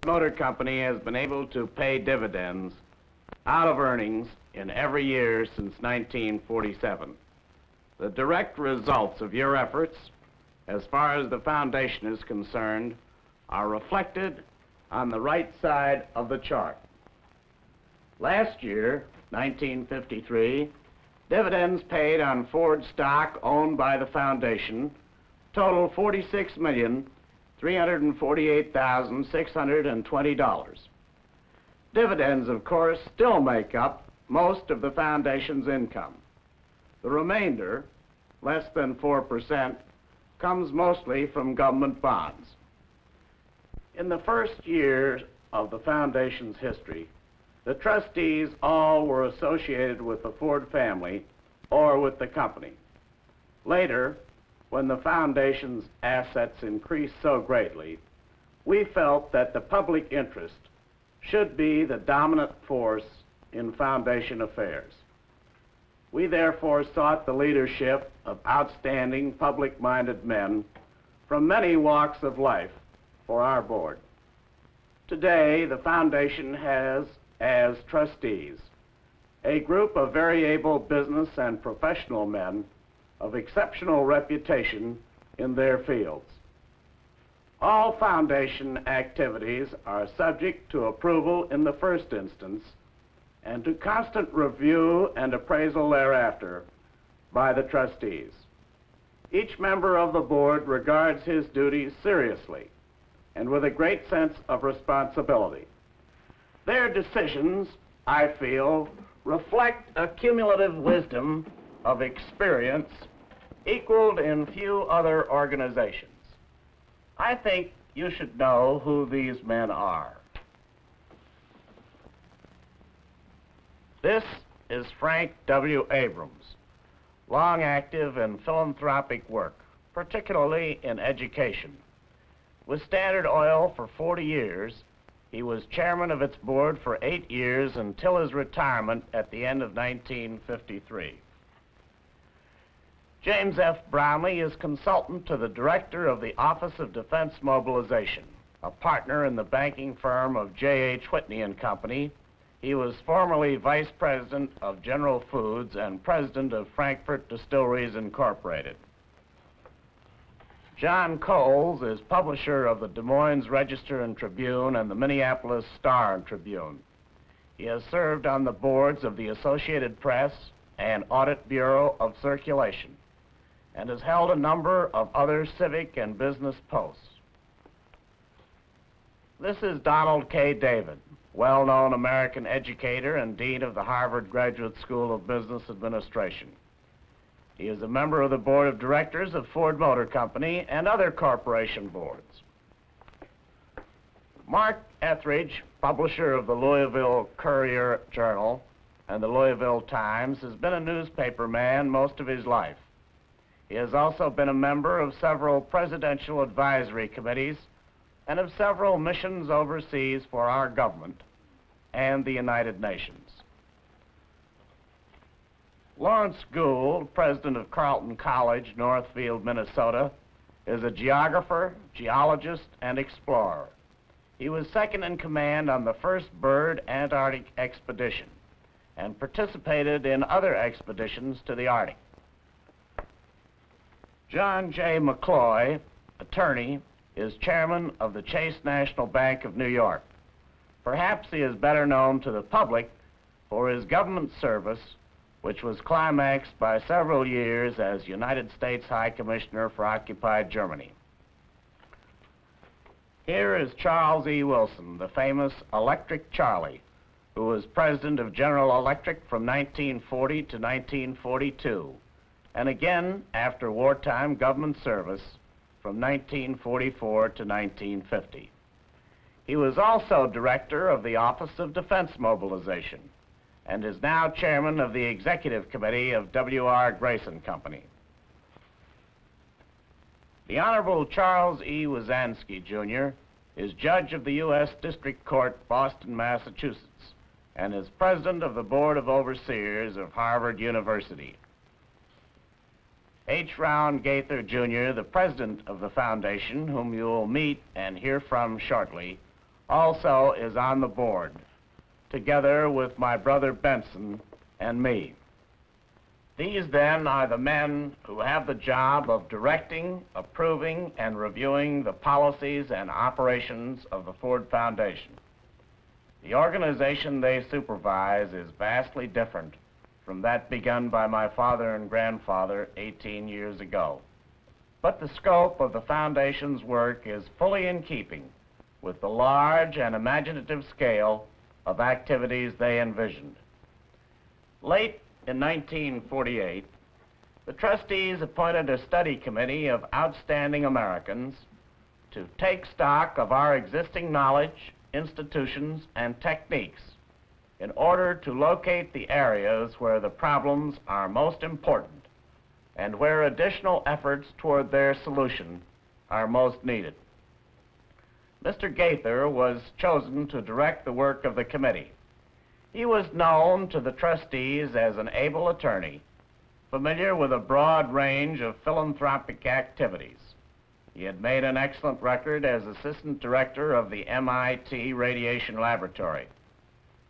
Motor Company has been able to pay dividends out of earnings in every year since 1947. The direct results of your efforts, as far as the foundation is concerned, are reflected on the right side of the chart. Last year, 1953, dividends paid on Ford stock owned by the foundation totaled $46,348,620. Dividends, of course, still make up most of the foundation's income. The remainder, less than 4%, comes mostly from government bonds. In the first years of the foundation's history, the trustees all were associated with the Ford family or with the company. Later, when the foundation's assets increased so greatly, we felt that the public interest should be the dominant force in foundation affairs. We therefore sought the leadership of outstanding public-minded men from many walks of life for our board. Today, the foundation has, as trustees, a group of very able business and professional men of exceptional reputation in their fields. All foundation activities are subject to approval in the first instance and to constant review and appraisal thereafter by the trustees. Each member of the board regards his duties seriously and with a great sense of responsibility. Their decisions, I feel, reflect a cumulative wisdom of experience equaled in few other organizations. I think you should know who these men are. This is Frank W. Abrams, long active in philanthropic work, particularly in education. With Standard Oil for 40 years, he was chairman of its board for 8 years until his retirement at the end of 1953. James F. Brownlee is consultant to the director of the Office of Defense Mobilization, a partner in the banking firm of J.H. Whitney and Company. He was formerly vice president of General Foods and president of Frankfurt Distilleries Incorporated. John Cowles is publisher of the Des Moines Register and Tribune and the Minneapolis Star and Tribune. He has served on the boards of the Associated Press and Audit Bureau of Circulation and has held a number of other civic and business posts. This is Donald K. David, well-known American educator and dean of the Harvard Graduate School of Business Administration. He is a member of the board of directors of Ford Motor Company and other corporation boards. Mark Ethridge, publisher of the Louisville Courier-Journal and the Louisville Times, has been a newspaper man most of his life. He has also been a member of several presidential advisory committees and of several missions overseas for our government and the United Nations. Laurence Gould, president of Carleton College, Northfield, Minnesota, is a geographer, geologist, and explorer. He was second in command on the first Byrd Antarctic expedition and participated in other expeditions to the Arctic. John J. McCloy, attorney, is chairman of the Chase National Bank of New York. Perhaps he is better known to the public for his government service, which was climaxed by several years as United States High Commissioner for Occupied Germany. Here is Charles E. Wilson, the famous Electric Charlie, who was president of General Electric from 1940 to 1942, and again after wartime government service from 1944 to 1950. He was also director of the Office of Defense Mobilization and is now chairman of the executive committee of W. R. Grayson Company. The Honorable Charles E. Wyzanski, Jr. is judge of the U.S. District Court, Boston, Massachusetts, and is president of the Board of Overseers of Harvard University. H. Rowan Gaither, Jr., the president of the foundation, whom you will meet and hear from shortly, also is on the board, together with my brother Benson and me. These, then, are the men who have the job of directing, approving, and reviewing the policies and operations of the Ford Foundation. The organization they supervise is vastly different from that begun by my father and grandfather 18 years ago. But the scope of the Foundation's work is fully in keeping with the large and imaginative scale of activities they envisioned. Late in 1948, the trustees appointed a study committee of outstanding Americans to take stock of our existing knowledge, institutions, and techniques in order to locate the areas where the problems are most important and where additional efforts toward their solution are most needed. Mr. Gaither was chosen to direct the work of the committee. He was known to the trustees as an able attorney, familiar with a broad range of philanthropic activities. He had made an excellent record as assistant director of the MIT Radiation Laboratory.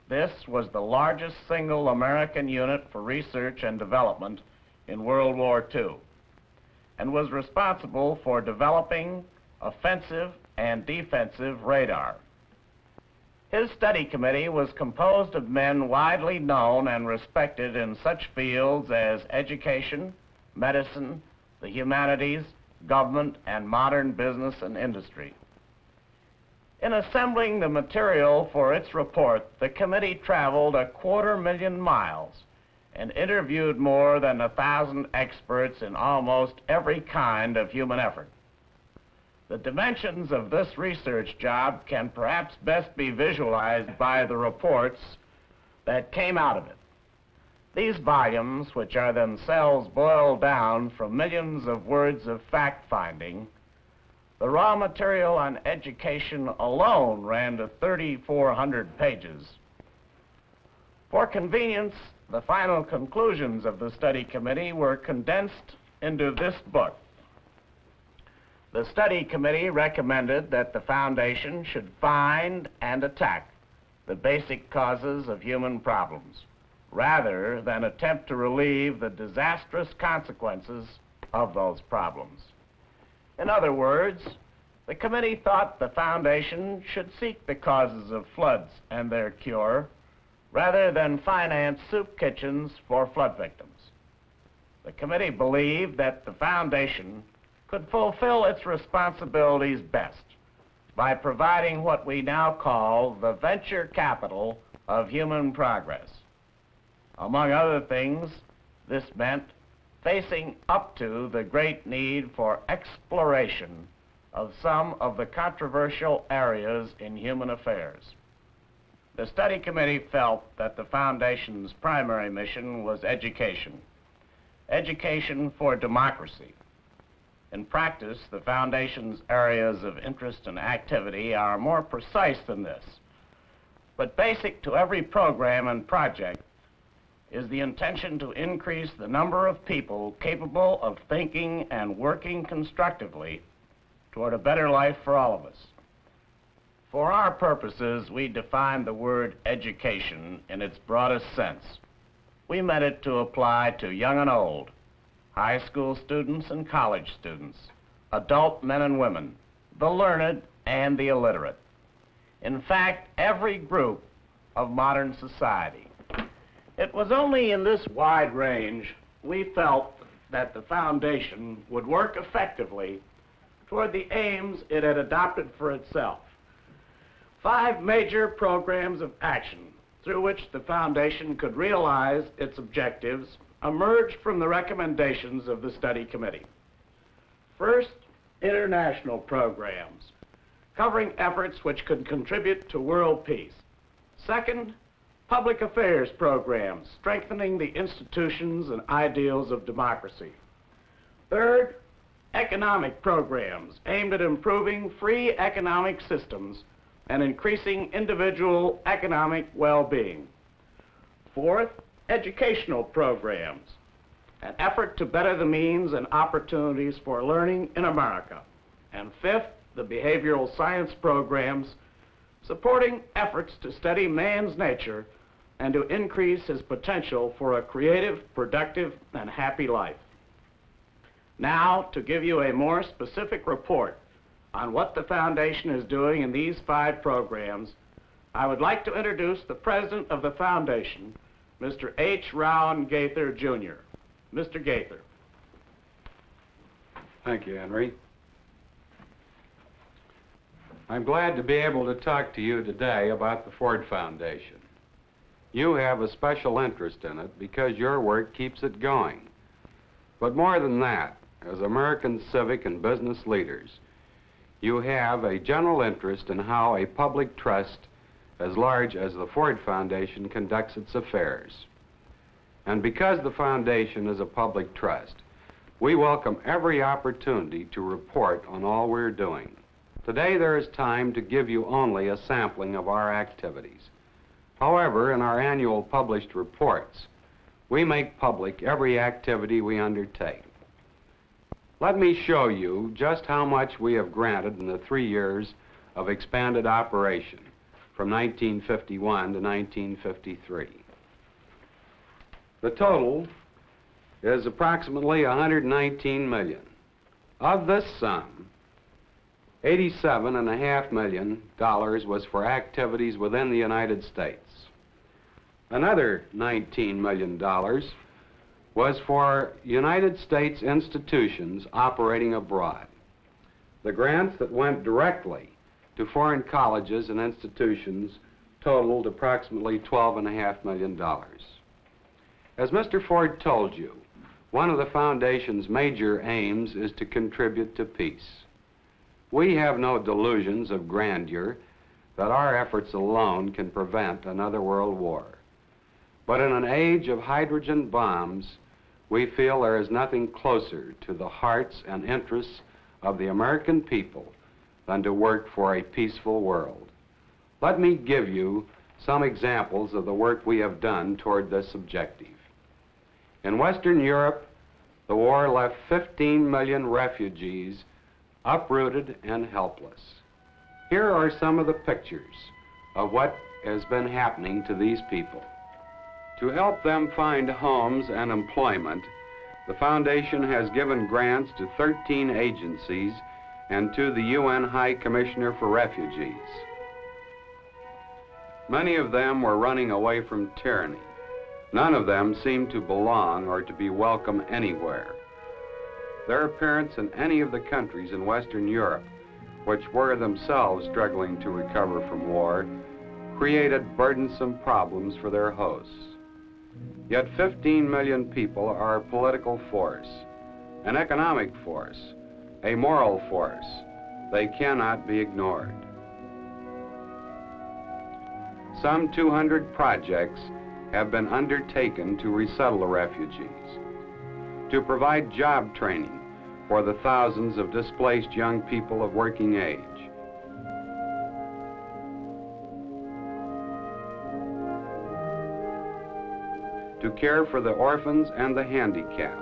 This was the largest single American unit for research and development in World War II, and was responsible for developing offensive and defensive radar. His study committee was composed of men widely known and respected in such fields as education, medicine, the humanities, government, and modern business and industry. In assembling the material for its report, the committee traveled 250,000 miles and interviewed more than 1,000 experts in almost every kind of human effort. The dimensions of this research job can perhaps best be visualized by the reports that came out of it. These volumes, which are themselves boiled down from millions of words of fact-finding, the raw material on education alone ran to 3,400 pages. For convenience, the final conclusions of the study committee were condensed into this book. The study committee recommended that the Foundation should find and attack the basic causes of human problems, rather than attempt to relieve the disastrous consequences of those problems. In other words, the committee thought the Foundation should seek the causes of floods and their cure, rather than finance soup kitchens for flood victims. The committee believed that the Foundation could fulfill its responsibilities best by providing what we now call the venture capital of human progress. Among other things, this meant facing up to the great need for exploration of some of the controversial areas in human affairs. The study committee felt that the Foundation's primary mission was education for democracy. In practice, the Foundation's areas of interest and activity are more precise than this, but basic to every program and project is the intention to increase the number of people capable of thinking and working constructively toward a better life for all of us. For our purposes, we define the word education in its broadest sense. We meant it to apply to young and old, high school students and college students, adult men and women, the learned and the illiterate. In fact, every group of modern society. It was only in this wide range we felt that the Foundation would work effectively toward the aims it had adopted for itself. 5 major programs of action through which the Foundation could realize its objectives emerged from the recommendations of the study committee. First, international programs, covering efforts which could contribute to world peace. Second, public affairs programs, strengthening the institutions and ideals of democracy. Third, economic programs aimed at improving free economic systems and increasing individual economic well-being. Fourth, educational programs, an effort to better the means and opportunities for learning in America. And fifth, the behavioral science programs supporting efforts to study man's nature and to increase his potential for a creative, productive, and happy life. Now, to give you a more specific report on what the Foundation is doing in these 5 programs, I would like to introduce the President of the Foundation, Mr. H. Rowan Gaither, Jr. Mr. Gaither. Thank you, Henry. I'm glad to be able to talk to you today about the Ford Foundation. You have a special interest in it because your work keeps it going. But more than that, as American civic and business leaders, you have a general interest in how a public trust as large as the Ford Foundation conducts its affairs. And because the Foundation is a public trust, we welcome every opportunity to report on all we're doing. Today there is time to give you only a sampling of our activities. However, in our annual published reports, we make public every activity we undertake. Let me show you just how much we have granted in the 3 years of expanded operation from 1951 to 1953. The total is approximately $119 million. Of this sum, $87.5 million was for activities within the United States. Another $19 million was for United States institutions operating abroad. The grants that went directly to foreign colleges and institutions totaled approximately $12.5 million. As Mr. Ford told you, one of the Foundation's major aims is to contribute to peace. We have no delusions of grandeur that our efforts alone can prevent another world war. But in an age of hydrogen bombs, we feel there is nothing closer to the hearts and interests of the American people than to work for a peaceful world. Let me give you some examples of the work we have done toward this objective. In Western Europe, the war left 15 million refugees uprooted and helpless. Here are some of the pictures of what has been happening to these people. To help them find homes and employment, the Foundation has given grants to 13 agencies and to the UN High Commissioner for Refugees. Many of them were running away from tyranny. None of them seemed to belong or to be welcome anywhere. Their appearance in any of the countries in Western Europe, which were themselves struggling to recover from war, created burdensome problems for their hosts. Yet 15 million people are a political force, an economic force, a moral force. They cannot be ignored. Some 200 projects have been undertaken to resettle the refugees, to provide job training for the thousands of displaced young people of working age, to care for the orphans and the handicapped,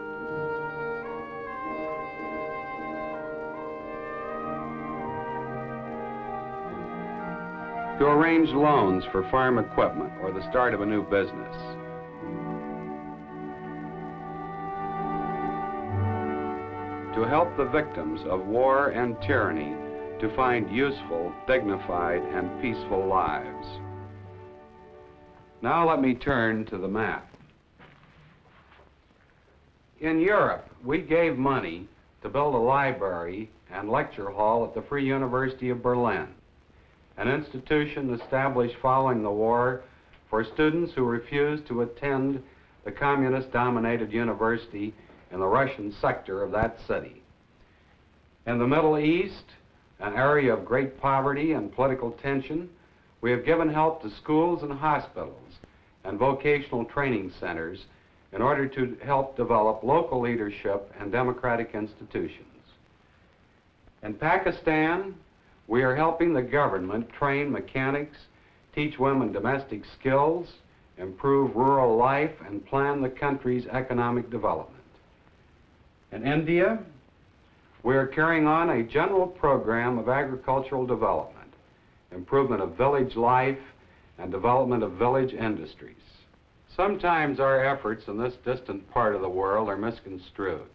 to arrange loans for farm equipment or the start of a new business, to help the victims of war and tyranny to find useful, dignified, and peaceful lives. Now let me turn to the map. In Europe, we gave money to build a library and lecture hall at the Free University of Berlin, an institution established following the war for students who refused to attend the communist-dominated university in the Russian sector of that city. In the Middle East, an area of great poverty and political tension, we have given help to schools and hospitals and vocational training centers in order to help develop local leadership and democratic institutions. In Pakistan, we are helping the government train mechanics, teach women domestic skills, improve rural life, and plan the country's economic development. In India, we are carrying on a general program of agricultural development improvement of village life, and development of village industries. Sometimes our efforts in this distant part of the world are misconstrued.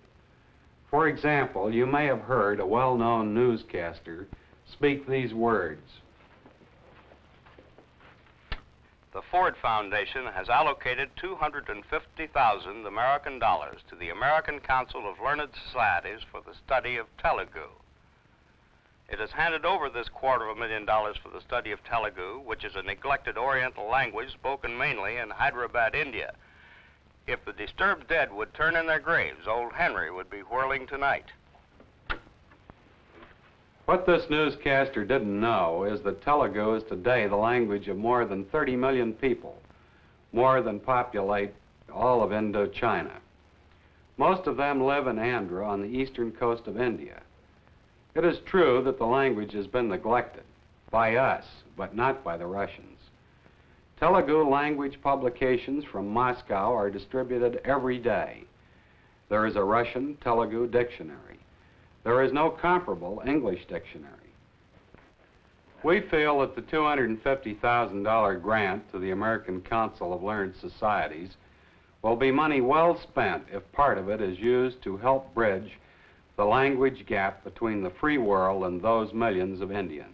For example, you may have heard a well-known newscaster speak these words. The Ford Foundation has allocated 250,000 American dollars to the American Council of Learned Societies for the study of Telugu. It has handed over this $250,000 for the study of Telugu, which is a neglected Oriental language spoken mainly in Hyderabad, India. If the disturbed dead would turn in their graves, old Henry would be whirling tonight. What this newscaster didn't know is that Telugu is today the language of more than 30 million people, more than populate all of Indochina. Most of them live in Andhra on the eastern coast of India. It is true that the language has been neglected by us, but not by the Russians. Telugu language publications from Moscow are distributed every day. There is a Russian Telugu dictionary. There is no comparable English dictionary. We feel that the $250,000 grant to the American Council of Learned Societies will be money well spent if part of it is used to help bridge the language gap between the free world and those millions of Indians.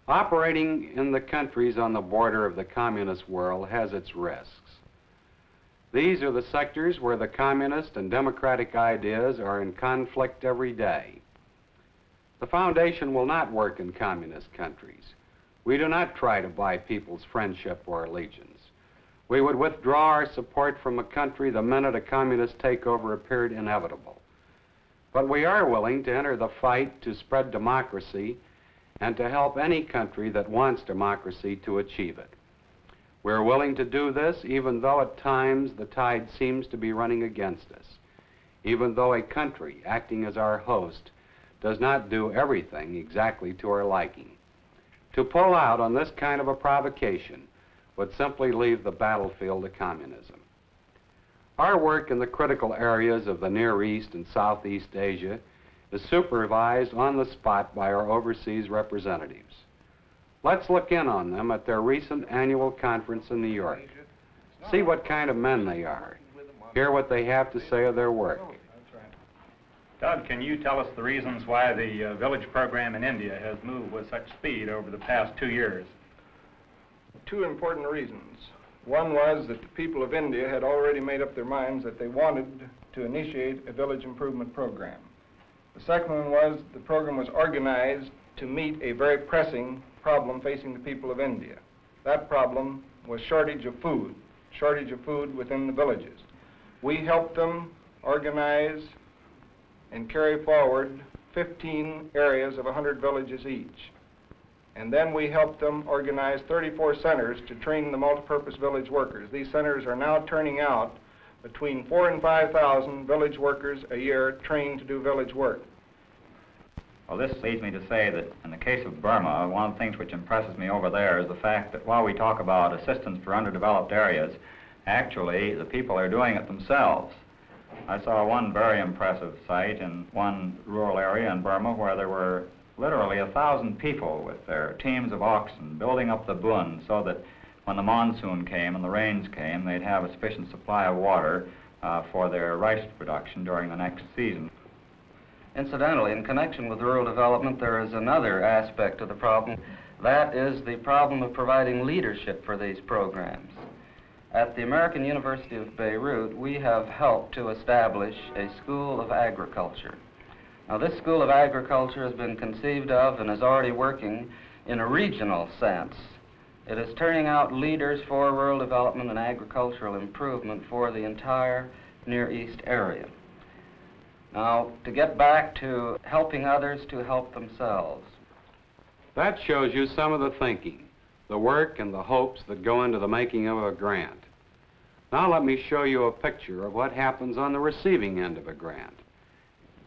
Operating in the countries on the border of the communist world has its risks. These are the sectors where the communist and democratic ideas are in conflict every day. The foundation will not work in communist countries. We do not try to buy people's friendship or allegiance. We would withdraw our support from a country the minute a communist takeover appeared inevitable. But we are willing to enter the fight to spread democracy and to help any country that wants democracy to achieve it. We're willing to do this even though at times the tide seems to be running against us, even though a country acting as our host does not do everything exactly to our liking. To pull out on this kind of a provocation would simply leave the battlefield to communism. Our work in the critical areas of the Near East and Southeast Asia is supervised on the spot by our overseas representatives. Let's look in on them at their recent annual conference in New York. See what kind of men they are. Hear what they have to say of their work. Doug, can you tell us the reasons why the village program in India has moved with such speed over the past 2 years? Two important reasons. One was that the people of India had already made up their minds that they wanted to initiate a village improvement program. The second one was the program was organized to meet a very pressing problem facing the people of India. That problem was shortage of food within the villages. We helped them organize and carry forward 15 areas of 100 villages each. And then we helped them organize 34 centers to train the multipurpose village workers. These centers are now turning out between 4,000 and 5,000 village workers a year trained to do village work. Well, this leads me to say that in the case of Burma, one of the things which impresses me over there is the fact that while we talk about assistance for underdeveloped areas, actually the people are doing it themselves. I saw one very impressive site in one rural area in Burma where there were literally 1,000 people with their teams of oxen building up the bund so that when the monsoon came and the rains came, they'd have a sufficient supply of water for their rice production during the next season. Incidentally, in connection with rural development, there is another aspect of the problem. That is the problem of providing leadership for these programs. At the American University of Beirut, we have helped to establish a school of agriculture. Now, this School of Agriculture has been conceived of and is already working in a regional sense. It is turning out leaders for rural development and agricultural improvement for the entire Near East area. Now, to get back to helping others to help themselves. That shows you some of the thinking, the work and the hopes that go into the making of a grant. Now let me show you a picture of what happens on the receiving end of a grant.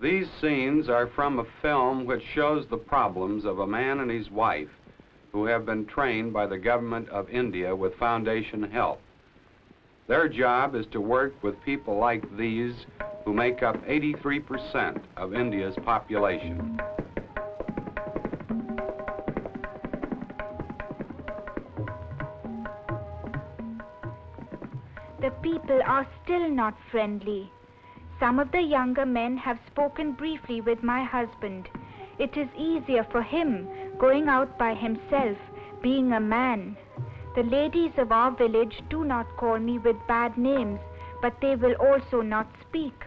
These scenes are from a film which shows the problems of a man and his wife who have been trained by the government of India with foundation help. Their job is to work with people like these who make up 83% of India's population. The people are still not friendly. Some of the younger men have spoken briefly with my husband. It is easier for him going out by himself, being a man. The ladies of our village do not call me with bad names, but they will also not speak.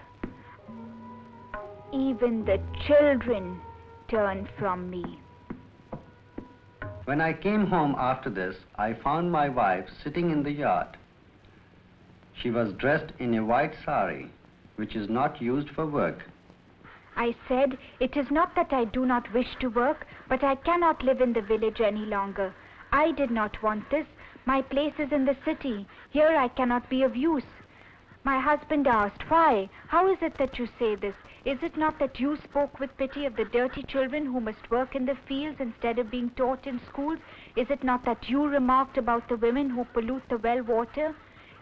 Even the children turn from me. When I came home after this, I found my wife sitting in the yard. She was dressed in a white sari, which is not used for work. I said, it is not that I do not wish to work, but I cannot live in the village any longer. I did not want this. My place is in the city. Here I cannot be of use. My husband asked, why? How is it that you say this? Is it not that you spoke with pity of the dirty children who must work in the fields instead of being taught in schools? Is it not that you remarked about the women who pollute the well water?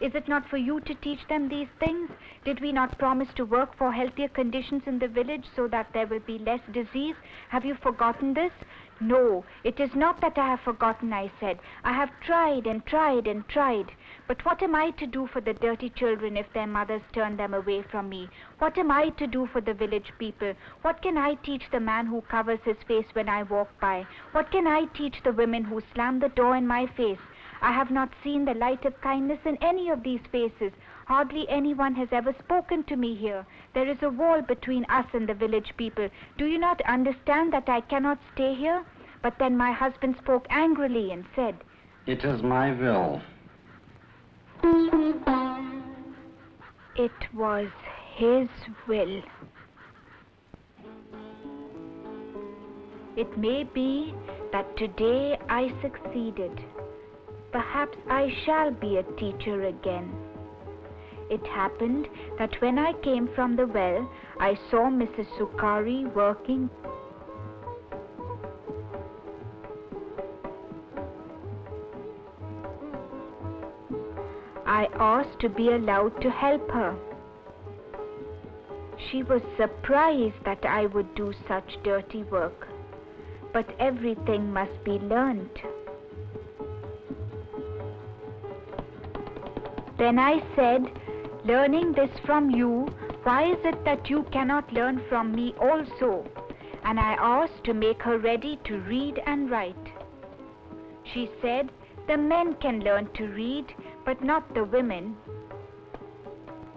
Is it not for you to teach them these things? Did we not promise to work for healthier conditions in the village so that there will be less disease? Have you forgotten this? No, it is not that I have forgotten, I said. I have tried and tried and tried. But what am I to do for the dirty children if their mothers turn them away from me? What am I to do for the village people? What can I teach the man who covers his face when I walk by? What can I teach the women who slam the door in my face? I have not seen the light of kindness in any of these faces. Hardly anyone has ever spoken to me here. There is a wall between us and the village people. Do you not understand that I cannot stay here? But then my husband spoke angrily and said, It is my will. It was his will. It may be that today I succeeded. Perhaps I shall be a teacher again. It happened that when I came from the well, I saw Mrs. Sukari working. I asked to be allowed to help her. She was surprised that I would do such dirty work, but everything must be learned. Then I said, learning this from you, why is it that you cannot learn from me also? And I asked to make her ready to read and write. She said, the men can learn to read, but not the women.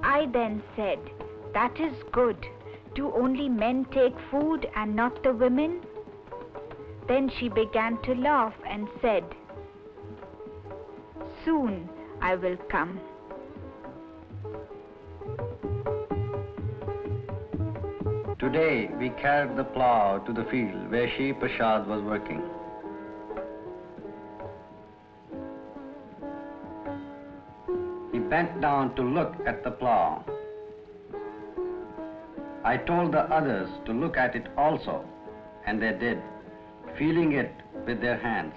I then said, that is good. Do only men take food and not the women? Then she began to laugh and said, soon I will come. Today we carried the plough to the field where Shri Prasad was working. He bent down to look at the plough. I told the others to look at it also, and they did, feeling it with their hands.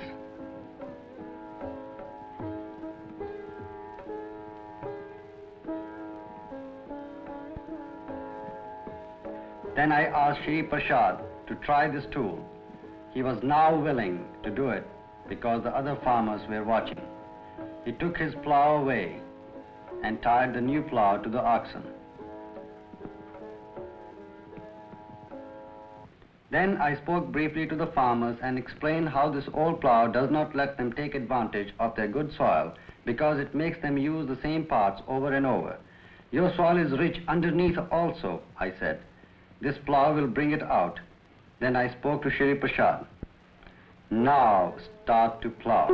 Then I asked Shri Prasad to try this tool. He was now willing to do it because the other farmers were watching. He took his plough away and tied the new plough to the oxen. Then I spoke briefly to the farmers and explained how this old plough does not let them take advantage of their good soil because it makes them use the same parts over and over. Your soil is rich underneath also, I said. This plough will bring it out. Then I spoke to Shri Prasad. Now start to plough.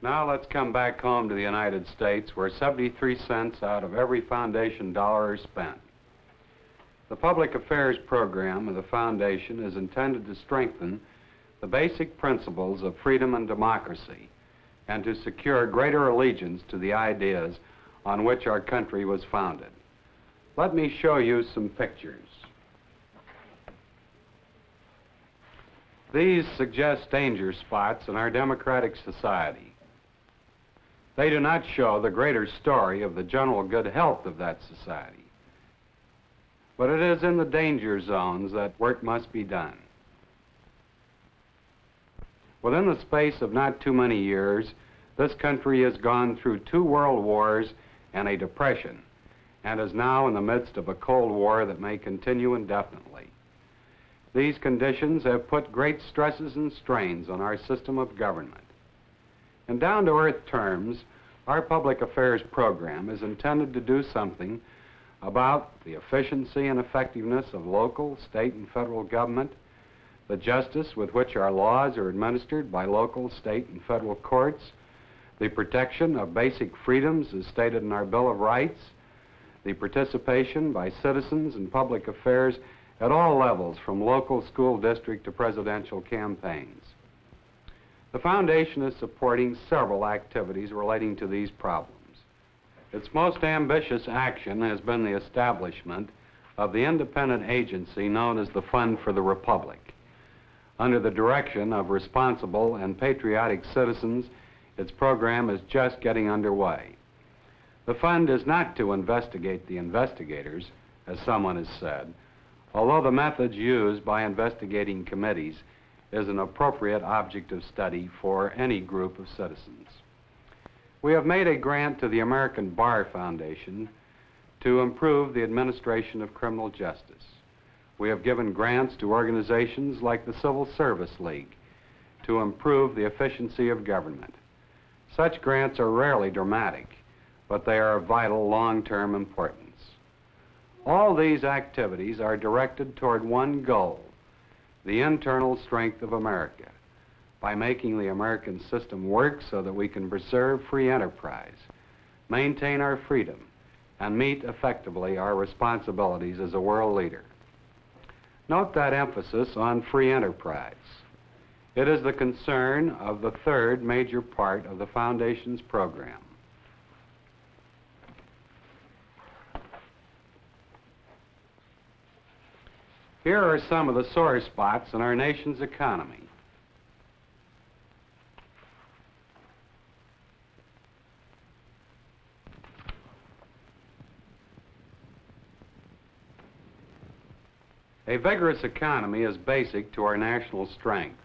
Now let's come back home to the United States, where 73 cents out of every foundation dollar is spent. The public affairs program of the foundation is intended to strengthen the basic principles of freedom and democracy and to secure greater allegiance to the ideas on which our country was founded. Let me show you some pictures. These suggest danger spots in our democratic society. They do not show the greater story of the general good health of that society. But it is in the danger zones that work must be done. Within the space of not too many years, this country has gone through 2 world wars and a depression, and is now in the midst of a Cold War that may continue indefinitely. These conditions have put great stresses and strains on our system of government. In down-to-earth terms, our public affairs program is intended to do something about the efficiency and effectiveness of local, state, and federal government, the justice with which our laws are administered by local, state, and federal courts, the protection of basic freedoms as stated in our Bill of Rights, the participation by citizens in public affairs at all levels, from local, school district to presidential campaigns. The Foundation is supporting several activities relating to these problems. Its most ambitious action has been the establishment of the independent agency known as the Fund for the Republic. Under the direction of responsible and patriotic citizens, its program is just getting underway. The fund is not to investigate the investigators, as someone has said, although the methods used by investigating committees is an appropriate object of study for any group of citizens. We have made a grant to the American Bar Foundation to improve the administration of criminal justice. We have given grants to organizations like the Civil Service League to improve the efficiency of government. Such grants are rarely dramatic, but they are of vital long-term importance. All these activities are directed toward one goal: the internal strength of America, by making the American system work so that we can preserve free enterprise, maintain our freedom, and meet effectively our responsibilities as a world leader. Note that emphasis on free enterprise. It is the concern of the third major part of the Foundation's program. Here are some of the sore spots in our nation's economy. A vigorous economy is basic to our national strength.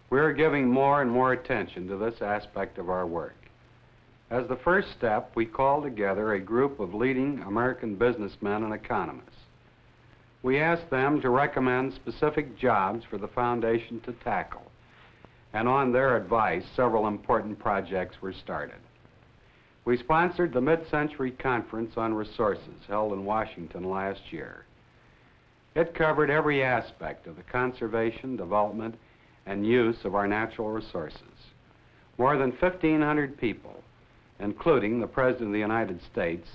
We are giving more and more attention to this aspect of our work. As the first step, we called together a group of leading American businessmen and economists. We asked them to recommend specific jobs for the Foundation to tackle, and on their advice, several important projects were started. We sponsored the Mid-Century Conference on Resources held in Washington last year. It covered every aspect of the conservation, development, and use of our natural resources. More than 1,500 people, including the President of the United States,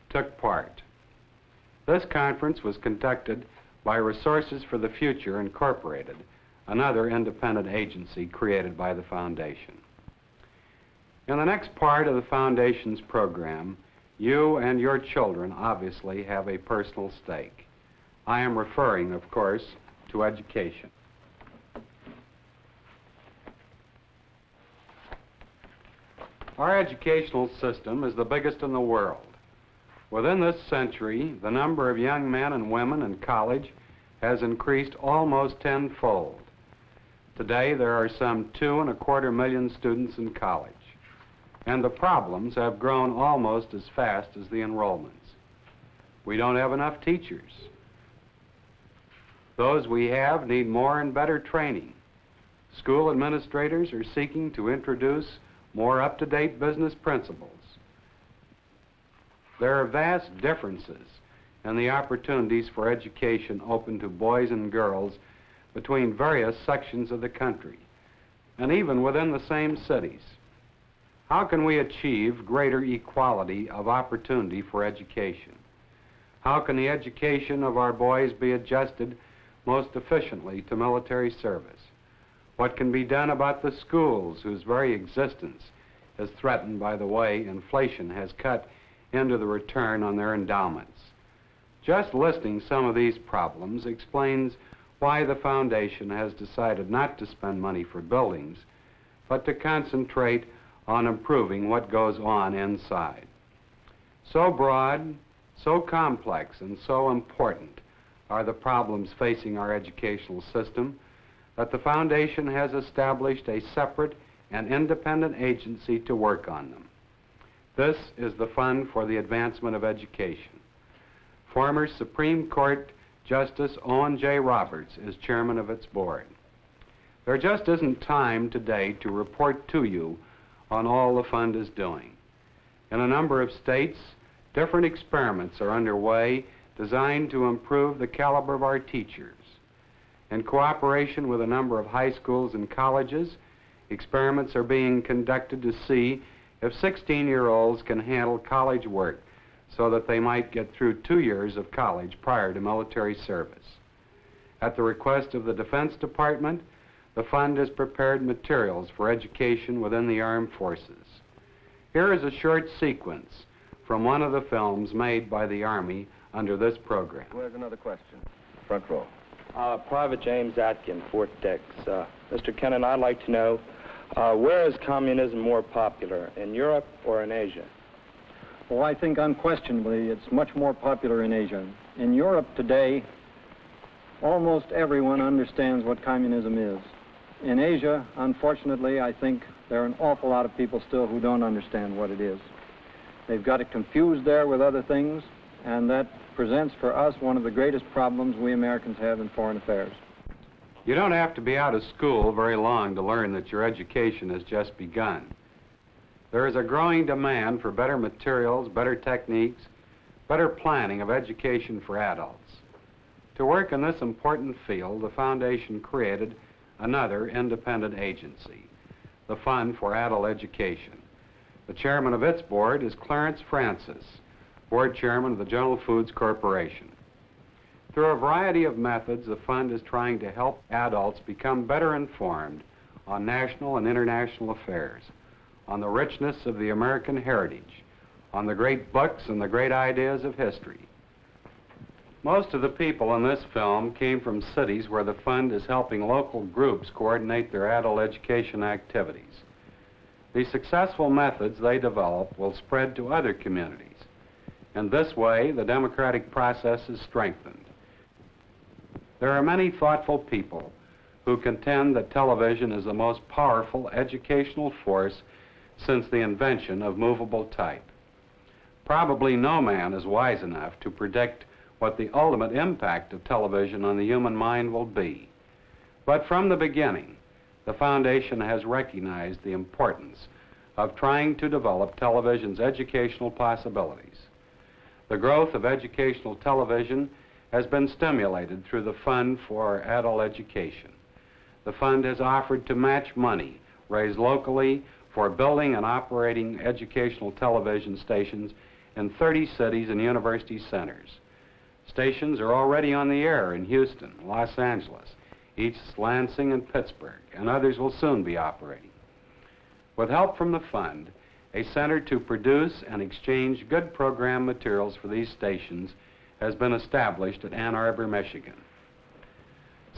took part. This conference was conducted by Resources for the Future Incorporated, another independent agency created by the Foundation. In the next part of the Foundation's program, you and your children obviously have a personal stake. I am referring, of course, to education. Our educational system is the biggest in the world. Within this century, the number of young men and women in college has increased almost tenfold. Today, there are some 2.25 million students in college, and the problems have grown almost as fast as the enrollments. We don't have enough teachers. Those we have need more and better training. School administrators are seeking to introduce more up-to-date business principles. There are vast differences in the opportunities for education open to boys and girls between various sections of the country, and even within the same cities. How can we achieve greater equality of opportunity for education? How can the education of our boys be adjusted most efficiently to military service? What can be done about the schools whose very existence is threatened by the way inflation has cut into the return on their endowments. Just listing some of these problems explains why the foundation has decided not to spend money for buildings, but to concentrate on improving what goes on inside. So broad, so complex, and so important are the problems facing our educational system that the foundation has established a separate and independent agency to work on them. This is the Fund for the Advancement of Education. Former Supreme Court Justice Owen J. Roberts is chairman of its board. There just isn't time today to report to you on all the fund is doing. In a number of states, different experiments are underway designed to improve the caliber of our teachers. In cooperation with a number of high schools and colleges, experiments are being conducted to see if 16-year-olds can handle college work so that they might get through 2 years of college prior to military service. At the request of the Defense Department, the fund has prepared materials for education within the armed forces. Here is a short sequence from one of the films made by the Army under this program. Where's another question? Front row. Private James Atkin, Fort Dix. Mr. Kennan, I'd like to know, where is communism more popular, in Europe or in Asia? Well, I think unquestionably it's much more popular in Asia. In Europe today, almost everyone understands what communism is. In Asia, unfortunately, I think there are an awful lot of people still who don't understand what it is. They've got it confused there with other things, and that presents for us one of the greatest problems we Americans have in foreign affairs. You don't have to be out of school very long to learn that your education has just begun. There is a growing demand for better materials, better techniques, better planning of education for adults. To work in this important field, the Foundation created another independent agency, the Fund for Adult Education. The chairman of its board is Clarence Francis, board chairman of the General Foods Corporation. Through a variety of methods, the fund is trying to help adults become better informed on national and international affairs, on the richness of the American heritage, on the great books and the great ideas of history. Most of the people in this film came from cities where the fund is helping local groups coordinate their adult education activities. The successful methods they develop will spread to other communities. In this way, the democratic process is strengthened. There are many thoughtful people who contend that television is the most powerful educational force since the invention of movable type. Probably no man is wise enough to predict what the ultimate impact of television on the human mind will be. But from the beginning, the Foundation has recognized the importance of trying to develop television's educational possibilities. The growth of educational television has been stimulated through the Fund for Adult Education. The fund has offered to match money raised locally for building and operating educational television stations in 30 cities and university centers. Stations are already on the air in Houston, Los Angeles, East Lansing, and Pittsburgh, and others will soon be operating. With help from the fund, a center to produce and exchange good program materials for these stations has been established at Ann Arbor, Michigan.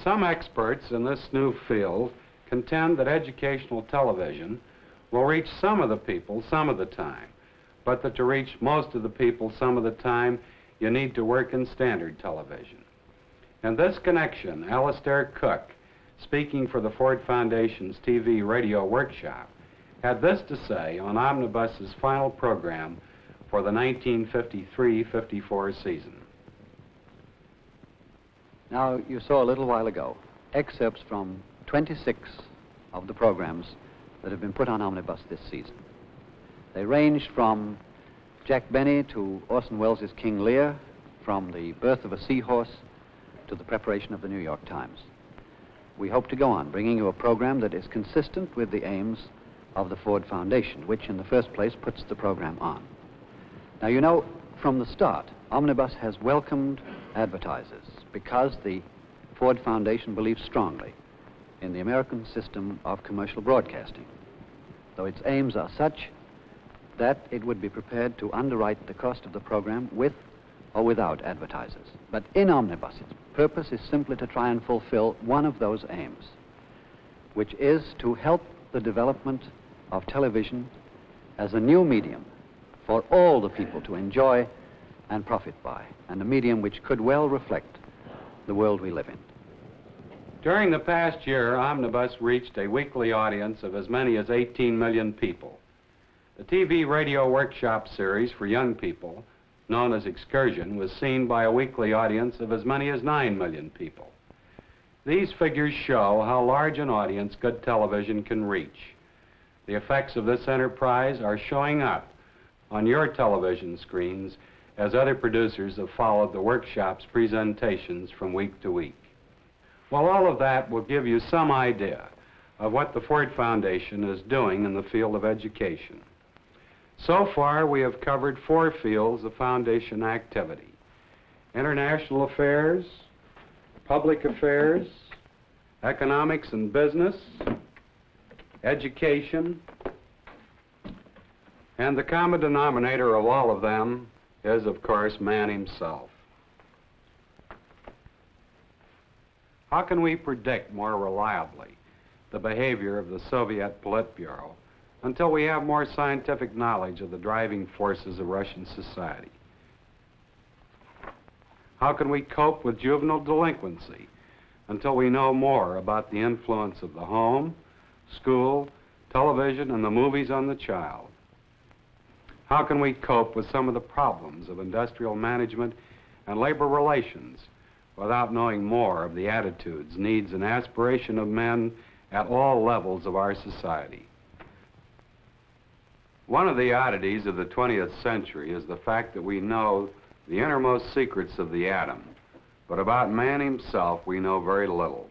Some experts in this new field contend that educational television will reach some of the people some of the time, but that to reach most of the people some of the time, you need to work in standard television. In this connection, Alistair Cook, speaking for the Ford Foundation's TV radio workshop, had this to say on Omnibus's final program for the 1953-54 season. Now, you saw a little while ago excerpts from 26 of the programs that have been put on Omnibus this season. They ranged from Jack Benny to Orson Welles' King Lear, from the birth of a seahorse to the preparation of the New York Times. We hope to go on bringing you a program that is consistent with the aims of the Ford Foundation, which in the first place puts the program on. Now, you know, from the start, Omnibus has welcomed advertisers because the Ford Foundation believes strongly in the American system of commercial broadcasting. Though its aims are such that it would be prepared to underwrite the cost of the program with or without advertisers. But in Omnibus, its purpose is simply to try and fulfill one of those aims, which is to help the development of television as a new medium for all the people to enjoy and profit by, and a medium which could well reflect the world we live in. During the past year, Omnibus reached a weekly audience of as many as 18 million people. The TV radio workshop series for young people, known as Excursion, was seen by a weekly audience of as many as 9 million people. These figures show how large an audience good television can reach. The effects of this enterprise are showing up on your television screens as other producers have followed the workshop's presentations from week to week. Well, all of that will give you some idea of what the Ford Foundation is doing in the field of education. So far, we have covered 4 fields of foundation activity: international affairs, public affairs, economics and business, education, and the common denominator of all of them is, of course, man himself. How can we predict more reliably the behavior of the Soviet Politburo until we have more scientific knowledge of the driving forces of Russian society? How can we cope with juvenile delinquency until we know more about the influence of the home, school, television, and the movies on the child? How can we cope with some of the problems of industrial management and labor relations without knowing more of the attitudes, needs, and aspiration of men at all levels of our society? One of the oddities of the 20th century is the fact that we know the innermost secrets of the atom, but about man himself we know very little.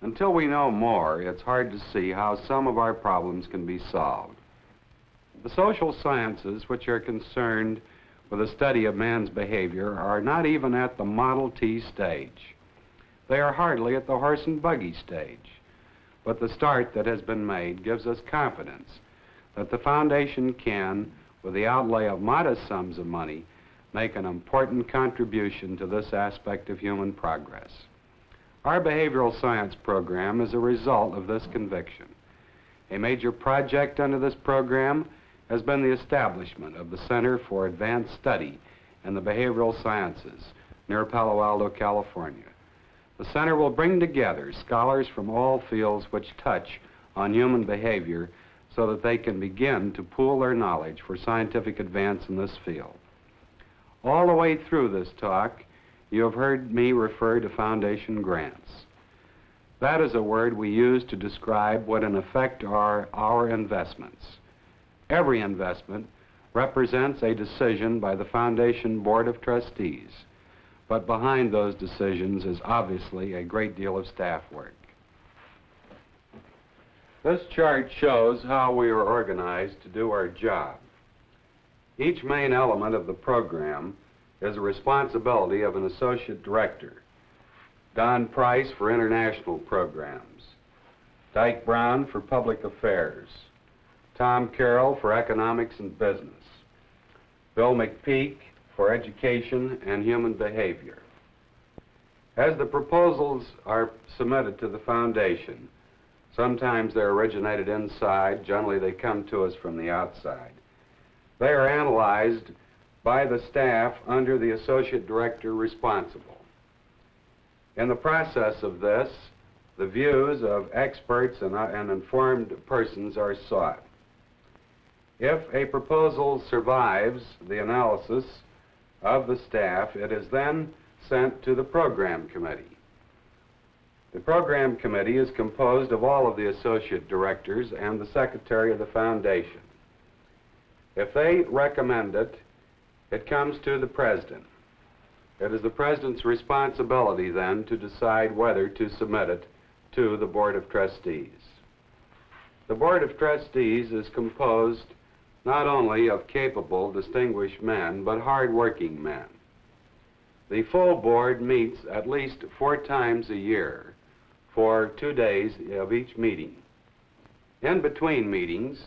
Until we know more, it's hard to see how some of our problems can be solved. The social sciences, which are concerned with the study of man's behavior, are not even at the Model T stage. They are hardly at the horse and buggy stage. But the start that has been made gives us confidence that the Foundation can, with the outlay of modest sums of money, make an important contribution to this aspect of human progress. Our behavioral science program is a result of this conviction. A major project under this program has been the establishment of the Center for Advanced Study in the Behavioral Sciences near Palo Alto, California. The center will bring together scholars from all fields which touch on human behavior so that they can begin to pool their knowledge for scientific advance in this field. All the way through this talk, you have heard me refer to foundation grants. That is a word we use to describe what in effect are our investments. Every investment represents a decision by the Foundation Board of Trustees, but behind those decisions is obviously a great deal of staff work. This chart shows how we are organized to do our job. Each main element of the program is a responsibility of an associate director. Don Price for international programs, Dyke Brown for public affairs, Tom Carroll for economics and business, Bill McPeak for education and human behavior. As the proposals are submitted to the Foundation, sometimes they're originated inside, generally they come to us from the outside. They are analyzed by the staff under the associate director responsible. In the process of this, the views of experts and informed persons are sought. If a proposal survives the analysis of the staff, it is then sent to the program committee. The program committee is composed of all of the associate directors and the secretary of the Foundation. If they recommend it, it comes to the president. It is the president's responsibility then to decide whether to submit it to the Board of Trustees. The Board of Trustees is composed not only of capable, distinguished men, but hard-working men. The full board meets at least 4 times a year for 2 days of each meeting. In between meetings,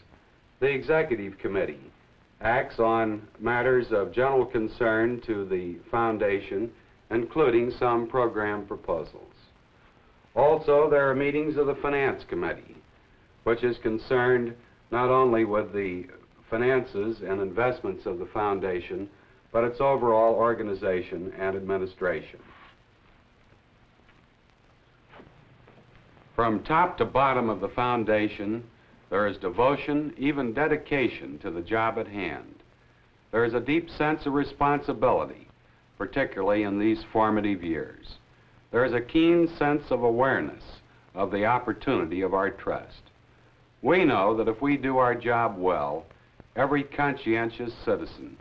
the executive committee acts on matters of general concern to the foundation, including some program proposals. Also, there are meetings of the Finance Committee, which is concerned not only with the finances and investments of the foundation, but its overall organization and administration. From top to bottom of the foundation, there is devotion, even dedication to the job at hand. There is a deep sense of responsibility, particularly in these formative years. There is a keen sense of awareness of the opportunity of our trust. We know that if we do our job well, every conscientious citizen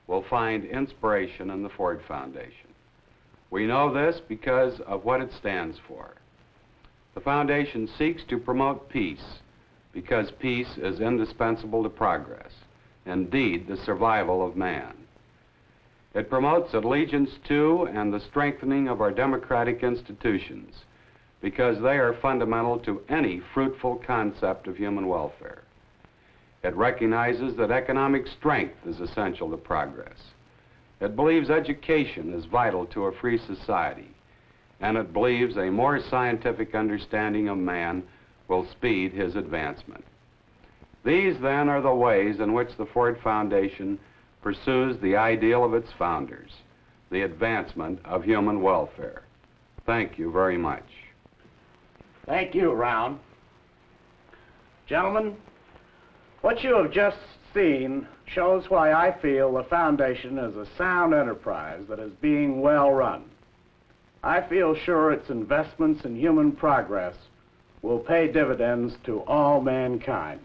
will find inspiration in the Ford Foundation. We know this because of what it stands for. The foundation seeks to promote peace because peace is indispensable to progress, indeed the survival of man. It promotes allegiance to and the strengthening of our democratic institutions because they are fundamental to any fruitful concept of human welfare. It recognizes that economic strength is essential to progress. It believes education is vital to a free society, and it believes a more scientific understanding of man will speed his advancement. These, then, are the ways in which the Ford Foundation pursues the ideal of its founders, the advancement of human welfare. Thank you very much. Thank you, Rowan. Gentlemen, what you have just seen shows why I feel the foundation is a sound enterprise that is being well run. I feel sure its investments in human progress will pay dividends to all mankind.